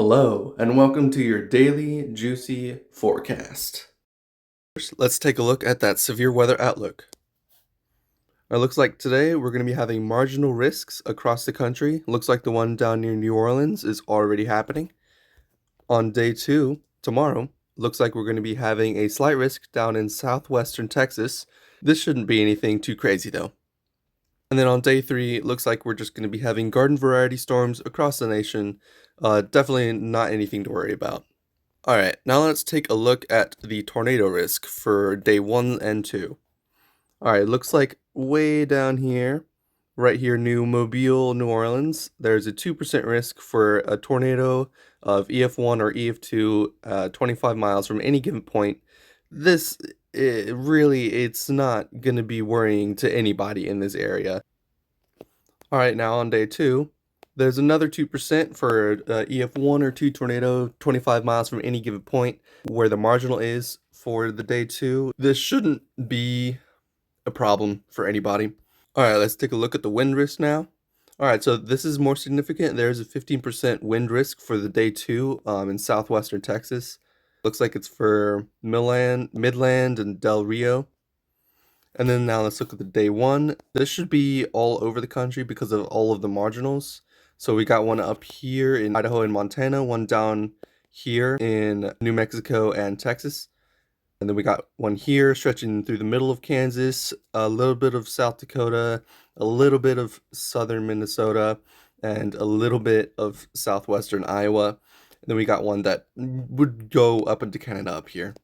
Hello, and welcome to your daily juicy forecast. Let's take a look at that severe weather outlook. It looks like today we're going to be having marginal risks across the country. Looks like the one down near New Orleans is already happening. On day 2, tomorrow, looks like we're going to be having a slight risk down in southwestern Texas. This shouldn't be anything too crazy though. And then on day 3, it looks like we're just going to be having garden variety storms across the nation. Definitely not anything to worry about. Alright, now let's take a look at the tornado risk for day 1 and 2. Alright, looks like way down here, right here, Mobile, New Orleans, there's a 2% risk for a tornado of EF1 or EF2, 25 miles from any given point. This, it's not going to be worrying to anybody in this area. Alright, now on day 2, there's another 2% for EF1 or 2 tornado, 25 miles from any given point, where the marginal is for the day 2. This shouldn't be a problem for anybody. Alright, let's take a look at the wind risk now. Alright, so this is more significant. There's a 15% wind risk for the day 2 in southwestern Texas. Looks like it's for Midland and Del Rio. And then now let's look at the day 1. This should be all over the country because of all of the marginals. So we got one up here in Idaho and Montana, one down here in New Mexico and Texas. And then we got one here stretching through the middle of Kansas, a little bit of South Dakota, a little bit of southern Minnesota, and a little bit of southwestern Iowa. And then we got one that would go up into Canada up here.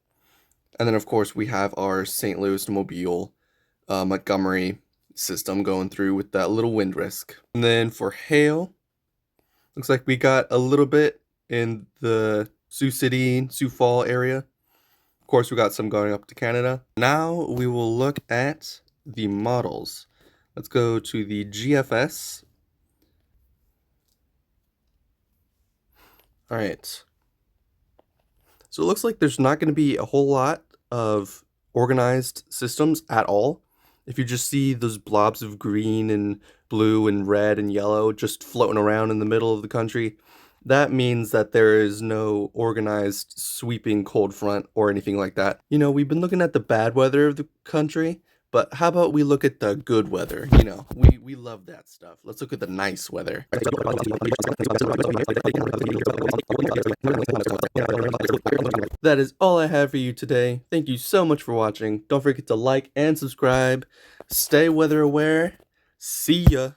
And then, of course, we have our St. Louis, Mobile, Montgomery system going through with that little wind risk. And then for hail, looks like we got a little bit in the Sioux City, Sioux Fall area. Of course, we got some going up to Canada. Now we will look at the models. Let's go to the GFS. All right. So it looks like there's not going to be a whole lot of organized systems at all. If you just see those blobs of green and blue and red and yellow just floating around in the middle of the country, that means that there is no organized sweeping cold front or anything like that. You know, we've been looking at the bad weather of the country, but how about we look at the good weather? You know, we love that stuff. Let's look at the nice weather. That is all I have for you today. Thank you so much for watching. Don't forget to like and subscribe. Stay weather aware. See ya.